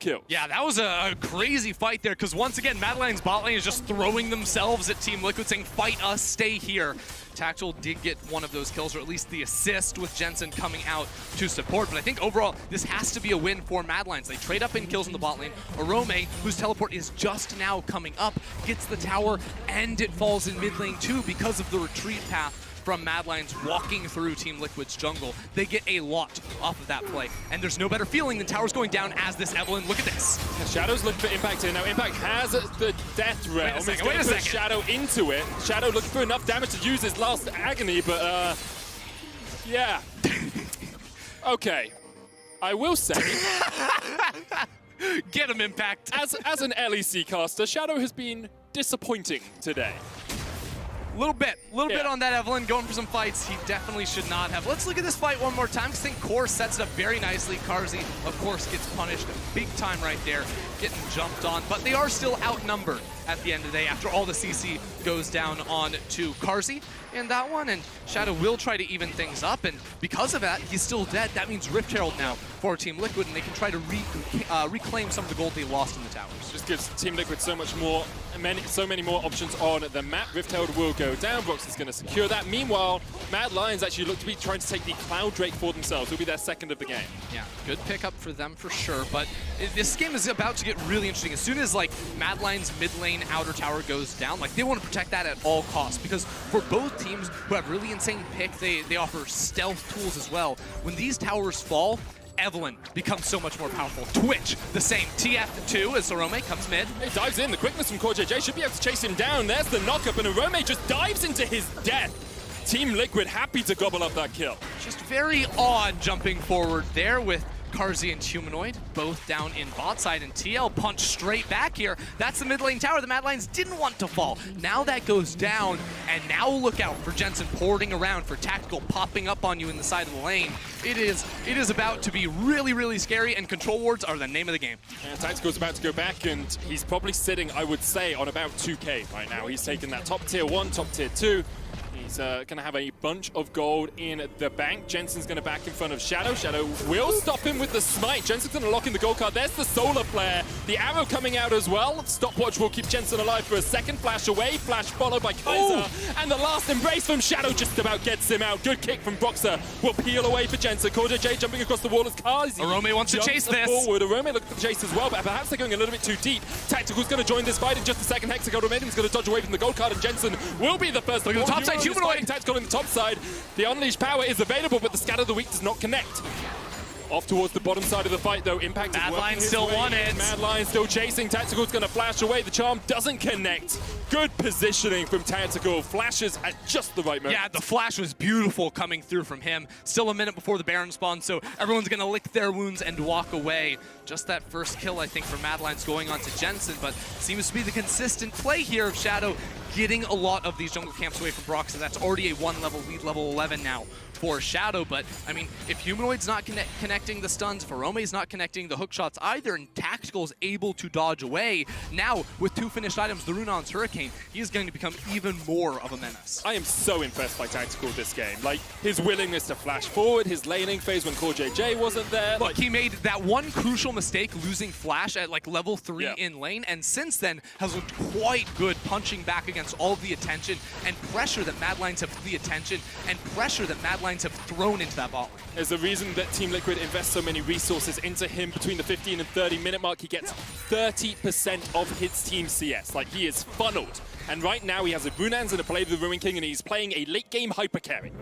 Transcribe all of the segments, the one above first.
kills. Yeah, that was a crazy fight there, because once again, Mad Lions bot lane is just throwing themselves at Team Liquid, saying, fight us, stay here. Tactical did get one of those kills, or at least the assist with Jensen coming out to support. But I think overall, this has to be a win for Mad Lions. They trade up in kills in the bot lane. Arome, whose teleport is just now coming up, gets the tower, and it falls in mid lane too because of the retreat path from Mad Lions walking through Team Liquid's jungle. They get a lot off of that play. And there's no better feeling than towers going down as this Evelynn. Look at this. Shadow's looking for Impact here. Now Impact has the Death Realm. Wait a second. Shadow into it. Shadow looking for enough damage to use his last agony, but yeah. Okay. I will say, Get him, Impact. as an LEC caster, Shadow has been disappointing today. Little bit on that Evelynn, going for some fights he definitely should not have. Let's look at this fight one more time, because I think Core sets it up very nicely. Carzzy, of course, gets punished big time right there, getting jumped on, but they are still outnumbered at the end of the day after all the CC goes down on to Carzzy in that one, and Shadow will try to even things up, and because of that, he's still dead. That means Rift Herald now for Team Liquid, and they can try to reclaim some of the gold they lost in the towers. Just gives Team Liquid so many more options on the map. Rift Herald will go down. Brox is going to secure that. Meanwhile, Mad Lions actually look to be trying to take the Cloud Drake for themselves. It'll be their second of the game. Yeah, good pickup for them for sure, but this game is about to get really interesting. As soon as like Mad Lions mid lane outer tower goes down, like they want to protect that at all costs, because for both teams who have really insane pick, they offer stealth tools as well. When these towers fall, Evelynn becomes so much more powerful. Twitch, the same. TF2 as Arome comes mid. He dives in. The quickness from CoreJJ should be able to chase him down. There's the knock-up, and Arome just dives into his death. Team Liquid happy to gobble up that kill. Just very odd jumping forward there with Carzzy and Humanoid, both down in bot side, and TL punch straight back here. That's the mid lane tower the Mad Lions didn't want to fall. Now that goes down, and now look out for Jensen porting around, for Tactical popping up on you in the side of the lane. It is about to be really, really scary, and control wards are the name of the game. And Tactical's about to go back, and he's probably sitting, I would say, on about 2K right now. He's taken that top tier 1, top tier 2. He's going to have a bunch of gold in the bank. Jensen's going to back in front of Shadow. Shadow will stop him with the smite. Jensen's going to lock in the gold card. There's the solar flare. The arrow coming out as well. Stopwatch will keep Jensen alive for a second. Flash away. Flash followed by Kaiser. Ooh. And the last embrace from Shadow just about gets him out. Good kick from Broxer. Will peel away for Jensen. CoreJJ jumping across the wall as Carzzy Arome wants to chase this. Forward. Arome looking for the chase as well, but perhaps they're going a little bit too deep. Tactical's going to join this fight in just a second. Hexagon Maiden's going to dodge away from the gold card, and Jensen will be the first. Look at the top side. Humanoid. Tactical in the top side. The Unleashed power is available, but the Scatter of the Weak does not connect. Off towards the bottom side of the fight, though. Impact Mad is working Lions his still way. won it. Mad Lions still chasing. Tactical's going to flash away. The charm doesn't connect. Good positioning from Tactical. Flashes at just the right moment. Yeah, the flash was beautiful coming through from him. Still a minute before the Baron spawn, so everyone's going to lick their wounds and walk away. Just that first kill, I think, for Mad Lions going on to Jensen, but seems to be the consistent play here of Shadow getting a lot of these jungle camps away from Brox, and that's already a 1-level lead, level 11 now for Shadow. But, I mean, if Humanoid's not connecting the stuns, if Arome's not connecting the hook shots either, and Tactical's able to dodge away, now, with 2 finished items, the Runon's Hurricane, he is going to become even more of a menace. I am so impressed by Tactical this game. Like, his willingness to flash forward, his laning phase when CoreJJ wasn't there. Look, he made that one crucial mistake, losing Flash at like level 3 in lane, and since then has looked quite good, punching back against all of the attention and pressure that Mad Lions have thrown into that bot lane. There's a reason that Team Liquid invests so many resources into him. Between the 15 and 30 minute mark, he gets 30% of his team CS. Like, he is funneled. And right now he has a Brunans and a Blade of the Ruin King, and he's playing a late game hyper carry.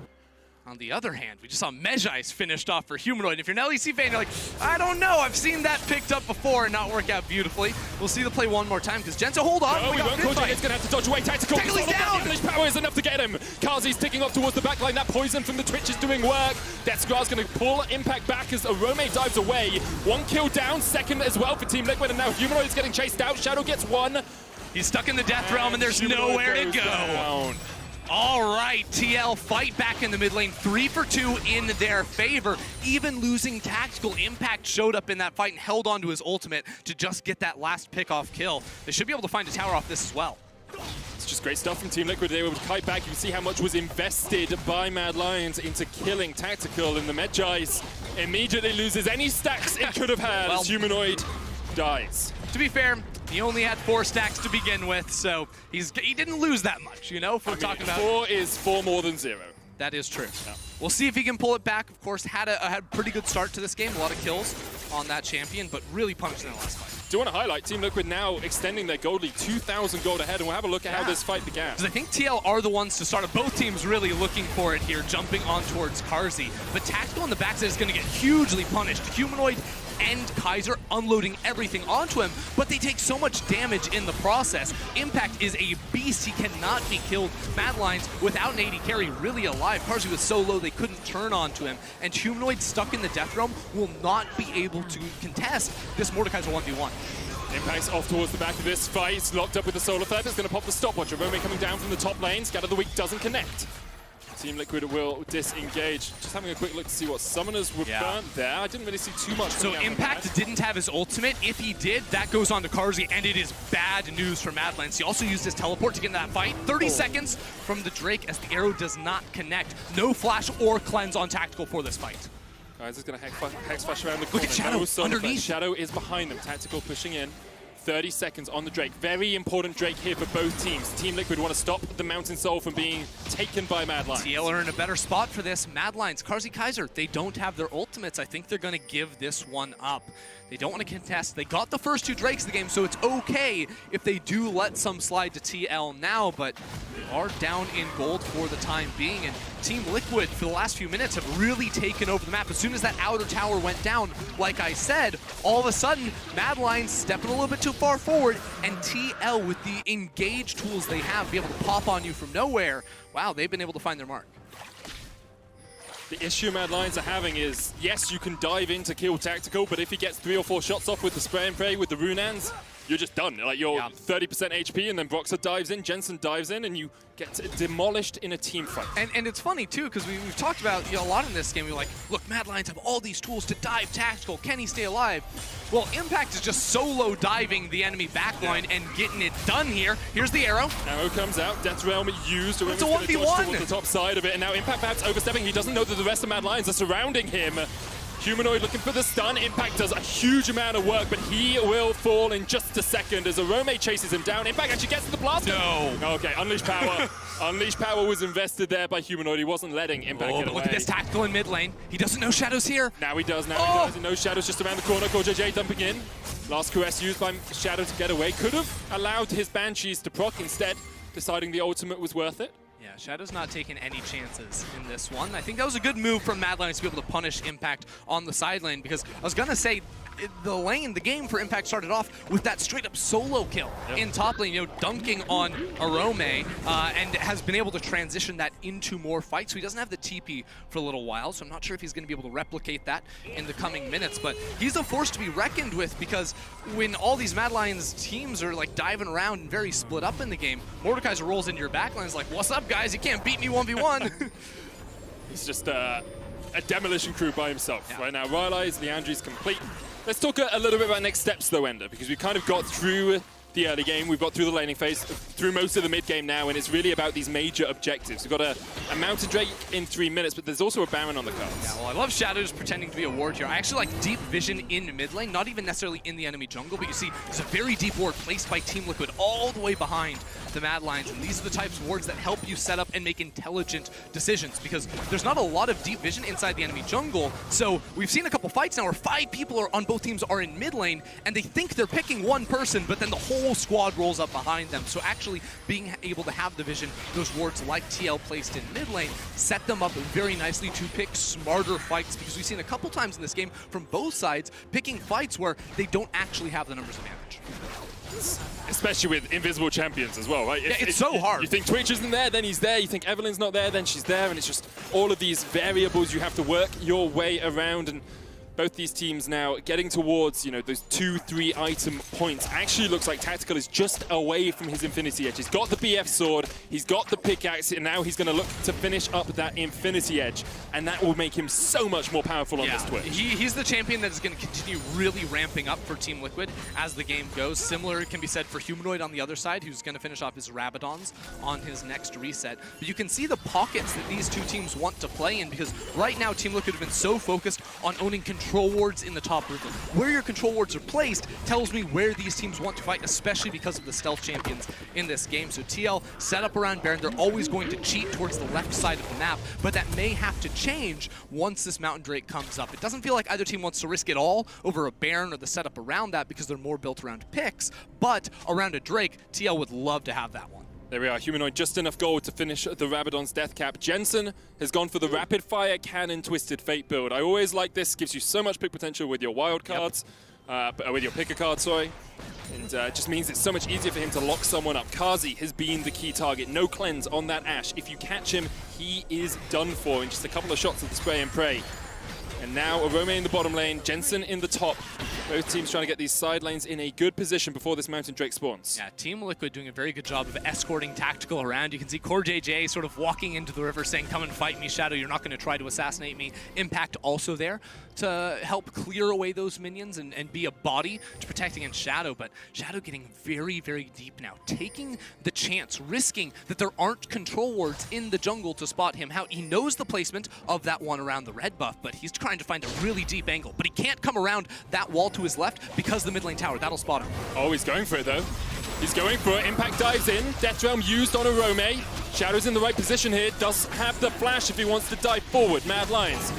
On the other hand, we just saw Mejais finished off for Humanoid. If you're an LEC fan, you're like, I don't know, I've seen that picked up before and not work out beautifully. We'll see the play one more time, because Jensen, hold on. No, he won't. CoreJJ's going to have to dodge away. Tactical. Tactical's down. English power is enough to get him. Carzzy's ticking off towards the backline. That poison from the Twitch is doing work. Deathscar's going to pull Impact back as Arome dives away. 1 kill down, second as well for Team Liquid, and now Humanoid is getting chased out. Shadow gets 1. He's stuck in the Death Realm, and there's nowhere to go. Down. All right, TL fight back in the mid lane, 3 for 2 in their favor. Even losing Tactical, Impact showed up in that fight and held on to his ultimate to just get that last pick-off kill. They should be able to find a tower off this as well. It's just great stuff from Team Liquid. They were able to kite back. You can see how much was invested by Mad Lions into killing Tactical, and the Mejais immediately loses any stacks it could have had. Well, as Humanoid dies. To be fair, he only had 4 stacks to begin with, so he didn't lose that much, you know, if we're talking about... 4 is 4 more than 0. That is true. Yeah. We'll see if he can pull it back. Of course, had a pretty good start to this game, a lot of kills on that champion, but really punished in the last fight. Do want to highlight Team Liquid now extending their gold lead 2,000 gold ahead, and we'll have a look at how this fight began. Because I think TL are the ones to start it. Both teams really looking for it here, jumping on towards Carzzy. But Tactical on the backside is going to get hugely punished. Humanoid and Kaiser unloading everything onto him, but they take so much damage in the process. Impact is a beast. He cannot be killed. Madlines, without an AD carry, really alive. Carzzy was so low they couldn't turn onto him, and Humanoid stuck in the Death Realm will not be able to contest this Mordekaiser 1v1. Impact's off towards the back of this fight. He's locked up with the Solar Flare. It's going to pop the stopwatch. Rome coming down from the top lane. Scatter the Weak doesn't connect. Team Liquid will disengage. Just having a quick look to see what summoners were burnt there. I didn't really see too much. So Impact didn't have his ultimate. If he did, that goes on to Carzzy, and it is bad news for Madlands. He also used his teleport to get into that fight. 30 seconds from the Drake as the arrow does not connect. No flash or cleanse on Tactical for this fight. Guys, is going to hex flash around the corner. Look at Shadow underneath. Shadow is behind them. Tactical pushing in. 30 seconds on the Drake. Very important Drake here for both teams. Team Liquid want to stop the Mountain Soul from being taken by Mad Lions. TL are in a better spot for this. Mad Lions, Carzzy Kaiser, they don't have their ultimates. I think they're going to give this one up. They don't want to contest. They got the first 2 Drakes of the game, so it's okay if they do let some slide to TL now, but they are down in gold for the time being, and Team Liquid, for the last few minutes, have really taken over the map. As soon as that outer tower went down, like I said, all of a sudden, Mad Lions stepping a little bit too far forward, and TL, with the engage tools they have, be able to pop on you from nowhere. Wow, they've been able to find their mark. The issue Mad Lions are having is, yes, you can dive in to kill Tactical, but if he gets 3 or 4 shots off with the spray and pray with the Runans, you're just done. Like, you're 30% HP, and then Broxah dives in, Jensen dives in, and you get demolished in a team fight. And it's funny, too, because we've talked about a lot in this game. We're like, look, Mad Lions have all these tools to dive Tactical. Can he stay alive? Well, Impact is just solo diving the enemy backline and getting it done here. Here's the arrow. Arrow comes out, Death Realm used. It's a 1v1. Towards the top side of it, and now Impact perhaps overstepping. He doesn't know that the rest of Mad Lions are surrounding him. Humanoid looking for the stun. Impact does a huge amount of work, but he will fall in just a second as Arome chases him down. Impact actually gets to the blast. No. Okay, Unleash Power. Unleash Power was invested there by Humanoid. He wasn't letting Impact get away. Look at this Tactical in mid lane. He doesn't know Shadow's here. Now he does. Now he does. He knows Shadow's just around the corner. CoreJJ dumping in. Last caress used by Shadow to get away. Could have allowed his Banshees to proc, instead deciding the ultimate was worth it. Yeah, Shadow's not taking any chances in this one. I think that was a good move from Mad Lions to be able to punish Impact on the side lane, because I was going to say, the game for Impact started off with that straight-up solo kill in top lane, dunking on Arome, and has been able to transition that into more fights. So he doesn't have the TP for a little while, so I'm not sure if he's going to be able to replicate that in the coming minutes. But he's a force to be reckoned with, because when all these Mad Lions teams are like diving around and very split up in the game, Mordekaiser rolls into your backline and is like, what's up, guys? You can't beat me 1v1. He's just a demolition crew by himself right now. Rylai's, Leandri's complete. Let's talk a little bit about next steps, though, Ender, because we've kind of got through the early game, we've got through the laning phase, through most of the mid game now, and it's really about these major objectives. We've got a Mountain Drake in 3 minutes, but there's also a Baron on the cards. Yeah, well, I love Shadows pretending to be a ward here. I actually like deep vision in mid lane, not even necessarily in the enemy jungle, but you see there's a very deep ward placed by Team Liquid all the way behind the Mad Lions, and these are the types of wards that help you set up and make intelligent decisions, because there's not a lot of deep vision inside the enemy jungle. So we've seen a couple fights now where 5 people on both teams are in mid lane, and they think they're picking one person, but then the whole squad rolls up behind them. So actually being able to have the vision, those wards like TL placed in mid lane, set them up very nicely to pick smarter fights, because we've seen a couple times in this game from both sides picking fights where they don't actually have the numbers advantage. Especially with invisible champions as well, right? Yeah, it's so hard. You think Twitch isn't there, then he's there. You think Evelyn's not there, then she's there. And it's just all of these variables you have to work your way around. And both these teams now getting towards, those 2-3 item points. Actually looks like Tactical is just away from his Infinity Edge. He's got the BF sword, he's got the pickaxe, and now he's going to look to finish up that Infinity Edge. And that will make him so much more powerful on this Twitch. He's the champion that is going to continue really ramping up for Team Liquid as the game goes. Similar can be said for Humanoid on the other side, who's going to finish off his Rabadons on his next reset. But you can see the pockets that these two teams want to play in, because right now Team Liquid have been so focused on owning control control wards in the top river. Where your control wards are placed tells me where these teams want to fight, especially because of the stealth champions in this game. So TL set up around Baron. They're always going to cheat towards the left side of the map, but that may have to change once this Mountain Drake comes up. It doesn't feel like either team wants to risk it all over a Baron or the setup around that because they're more built around picks, but around a Drake, TL would love to have that one. There we are, Humanoid just enough gold to finish the Rabadon's death cap. Jensen has gone for the rapid fire cannon Twisted Fate build. I always like this, gives you so much pick potential with your wild cards, with your picker card, sorry. And it just means it's so much easier for him to lock someone up. Kazi has been the key target. No cleanse on that Ashe. If you catch him, he is done for in just a couple of shots of the spray and pray. And now Arome in the bottom lane, Jensen in the top. Both teams trying to get these side lanes in a good position before this Mountain Drake spawns. Yeah, Team Liquid doing a very good job of escorting Tactical around. You can see CoreJJ sort of walking into the river saying, come and fight me, Shadow. You're not going to try to assassinate me. Impact also there to help clear away those minions and be a body to protect against Shadow. But Shadow getting very, very deep now. Taking the chance, risking that there aren't control wards in the jungle to spot him out. He knows the placement of that one around the red buff, but he's trying to find a really deep angle. But he can't come around that wall to his left because the mid lane tower. That'll spot him. Oh, he's going for it though. He's going for it. Impact dives in. Death Realm used on Arome. Shadow's in the right position here. Does have the flash if he wants to dive forward. Mad Lions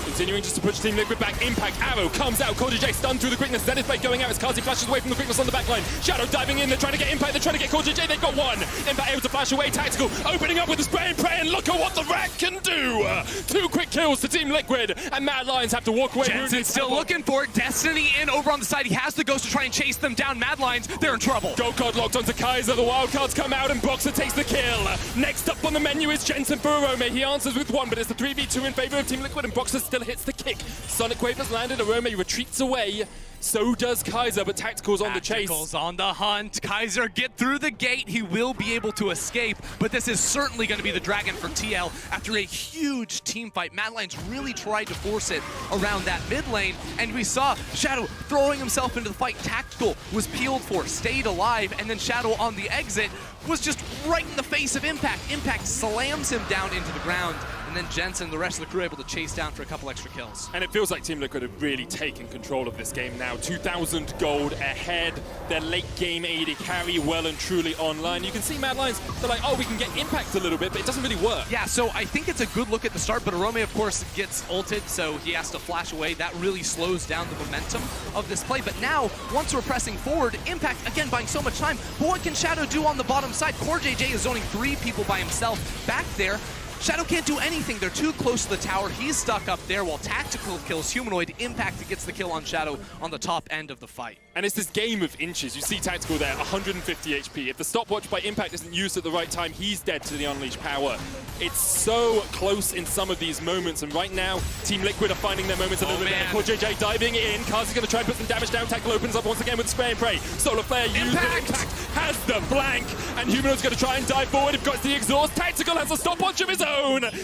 continuing just to push Team Liquid back. Impact arrow comes out. CoreJJ stunned through the quickness. Zenith Blade going out as Kazi flashes away from the quickness on the back line. Shadow diving in. They're trying to get Impact. They're trying to get CoreJJ. They've got one. Impact able to flash away. Tactical opening up with the spray and pray. And look at what the Rat can do. 2 quick kills to Team Liquid. And Mad Lions have to walk away. Jensen's still looking for it. Destiny in over on the side. He has the Ghost to try and chase them down. Mad Lions, they're in trouble. Gold card locked onto Kaiser. The wild cards come out and Boxer takes the kill. Next up on the menu is Jensen for Arome. He answers with 1, but it's the 3v2 in favor of Team Liquid and Boxer still hits the kick. Sonic Wave has landed. Arome retreats away. So does Kaiser, but Tactical's on the chase. Tactical's on the hunt. Kaiser get through the gate. He will be able to escape, but this is certainly going to be the dragon for TL after a huge team fight. Mad Lions really tried to force it around that mid lane, and we saw Shadow throwing himself into the fight. Tactical was peeled for, stayed alive, and then Shadow on the exit was just right in the face of Impact. Impact slams him down into the ground, and then Jensen, the rest of the crew, able to chase down for a couple extra kills. And it feels like Team Liquid have really taken control of this game now. 2,000 gold ahead. Their late game AD carry well and truly online. You can see Mad Lions, they're like, oh, we can get Impact a little bit, but it doesn't really work. Yeah, so I think it's a good look at the start, but Arome, of course, gets ulted, so he has to flash away. That really slows down the momentum of this play. But now, once we're pressing forward, Impact, again, buying so much time. But what can Shadow do on the bottom side? CoreJJ is zoning 3 people by himself back there. Shadow can't do anything. They're too close to the tower. He's stuck up there while Tactical kills Humanoid. Impact gets the kill on Shadow on the top end of the fight. And it's this game of inches. You see Tactical there, 150 HP. If the stopwatch by Impact isn't used at the right time, he's dead to the unleashed power. It's so close in some of these moments, and right now, Team Liquid are finding their moments a little bit better. CoreJJ diving in. Kazi's going to try and put some damage down. Tactical opens up once again with spray and pray. Solar Flare used. Impact has the blank, and Humanoid's going to try and dive forward. If got the exhaust, Tactical has a stopwatch of his own.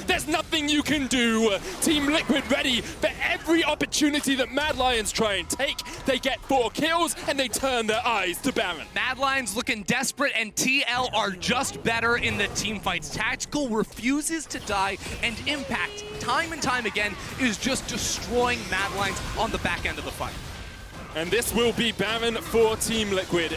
There's nothing you can do. Team Liquid ready for every opportunity that Mad Lions try and take. They get 4 kills, and they turn their eyes to Baron. Mad Lions looking desperate, and TL are just better in the team fights. Tactical refuses to die, and Impact, time and time again, is just destroying Mad Lions on the back end of the fight. And this will be Baron for Team Liquid.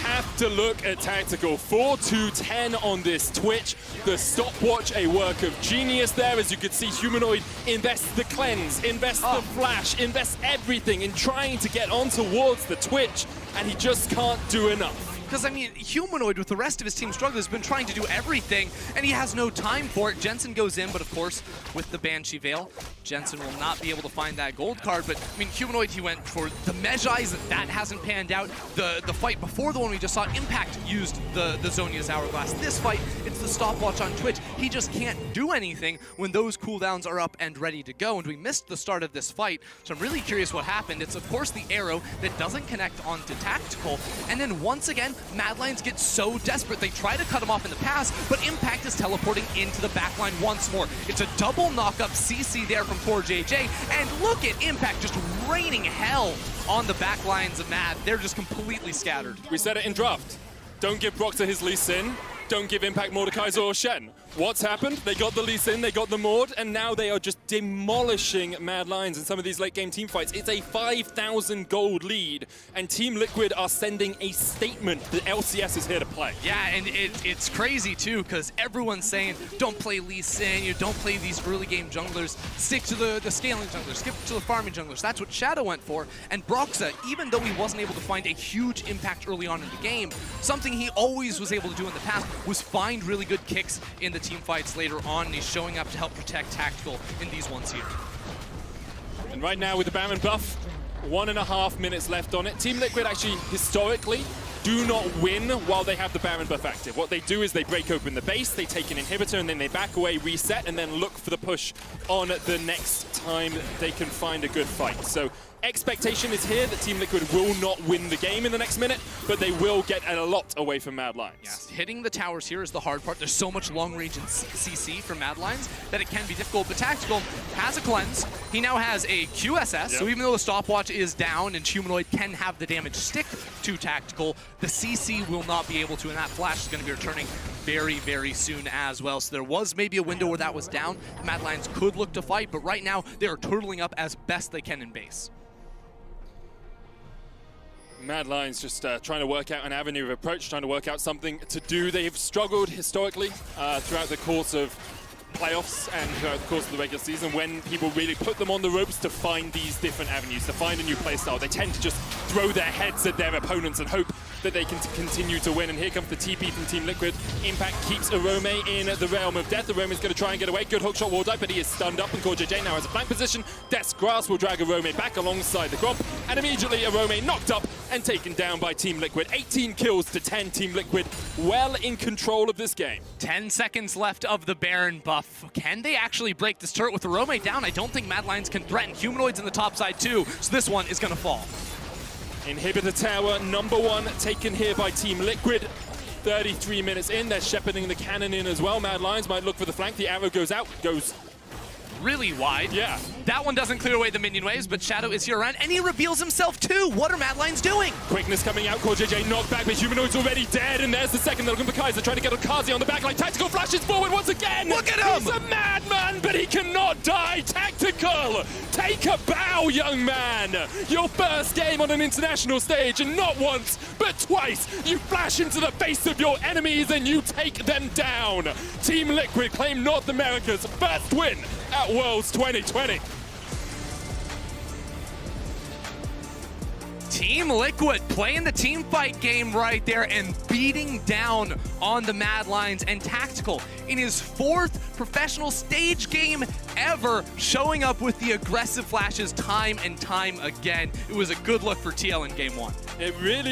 Have to look at Tactical. 4-2-10 on this Twitch. The stopwatch, a work of genius there. As you can see, Humanoid invests the cleanse, invests the flash, invests everything in trying to get on towards the Twitch, and he just can't do enough. Because, I mean, Humanoid, with the rest of his team struggling, has been trying to do everything, and he has no time for it. Jensen goes in, but of course, with the Banshee Veil, Jensen will not be able to find that gold card. But, I mean, Humanoid, he went for the Mejai's. That hasn't panned out. The fight before the one we just saw, Impact used the Zhonya's Hourglass. This fight, it's the stopwatch on Twitch. He just can't do anything when those cooldowns are up and ready to go. And we missed the start of this fight, so I'm really curious what happened. It's, of course, the arrow that doesn't connect onto Tactical. And then, once again, Mad Lions get so desperate. They try to cut him off in the pass, but Impact is teleporting into the backline once more. It's a double knock-up CC there from CoreJJ, and look at Impact just raining hell on the backlines of Mad. They're just completely scattered. We said it in draft. Don't give Boxer his Lee Sin. Don't give Impact Mordekaiser or Shen. What's happened? They got the Lee Sin, they got the Maud, and now they are just demolishing Mad Lions in some of these late game team fights. It's a 5,000 gold lead, and Team Liquid are sending a statement that LCS is here to play. Yeah, and it's crazy too, because everyone's saying, don't play Lee Sin, you don't play these early game junglers, stick to the scaling junglers, skip to the farming junglers. That's what Shadow went for, and Broxah, even though he wasn't able to find a huge impact early on in the game, something he always was able to do in the past was find really good kicks in the team fights later on, and he's showing up to help protect Tactical in these ones here. And right now with the Baron buff, 1.5 minutes left on it. Team Liquid actually, historically, do not win while they have the Baron buff active. What they do is they break open the base, they take an inhibitor, and then they back away, reset, and then look for the push on the next time they can find a good fight. So expectation is here that Team Liquid will not win the game in the next minute, but they will get a lot away from Mad Lions. Yes, hitting the towers here is the hard part. There's so much long range in CC for Mad Lions that it can be difficult, but Tactical has a cleanse. He now has a QSS, so even though the stopwatch is down and Humanoid can have the damage stick to Tactical, the CC will not be able to, and that flash is going to be returning very, very soon as well. So there was maybe a window where that was down. The Mad Lions could look to fight, but right now they are turtling up as best they can in base. Mad Lions just trying to work out an avenue of approach, trying to work out something to do. They've struggled historically throughout the course of playoffs and throughout the course of the regular season when people really put them on the ropes to find these different avenues, to find a new playstyle. They tend to just throw their heads at their opponents and hope that they can continue to win. And here comes the TP from Team Liquid. Impact keeps Arome in the realm of death. Arome is going to try and get away. Good hookshot wall dive, but he is stunned up, and CoreJJ now has a flank position. Death's Grasp will drag Arome back alongside the Gromp, and immediately Arome knocked up and taken down by Team Liquid. 18 kills to 10. Team Liquid well in control of this game. 10 seconds left of the Baron buff. Can they actually break this turret with Arome down? I don't think Mad Lions can threaten. Humanoids in the top side too, so this one is going to fall. Inhibitor tower number 1 taken here by Team Liquid. 33 minutes in, they're shepherding the cannon in as well. Mad Lions might look for the flank. The arrow goes out, goes really wide. Yeah. That one doesn't clear away the minion waves, but Shadow is here around, and he reveals himself too. What are Mad Lions doing? Quickness coming out, CoreJJ knocked back, but Humanoid's already dead, and there's the second. They're looking for Kaiser, trying to get Okazi on the back line. Tactical flashes forward once again. Look at him! He's a madman, but he cannot die. Tactical, take a bow, young man. Your first game on an international stage, and not once, but twice, you flash into the face of your enemies and you take them down. Team Liquid claim North America's first win at Worlds 2020. Team Liquid playing the team fight game right there and beating down on the Mad Lions, and Tactical in his 4th professional stage game ever, showing up with the aggressive flashes time and time again. It was a good look for TL in game 1. It really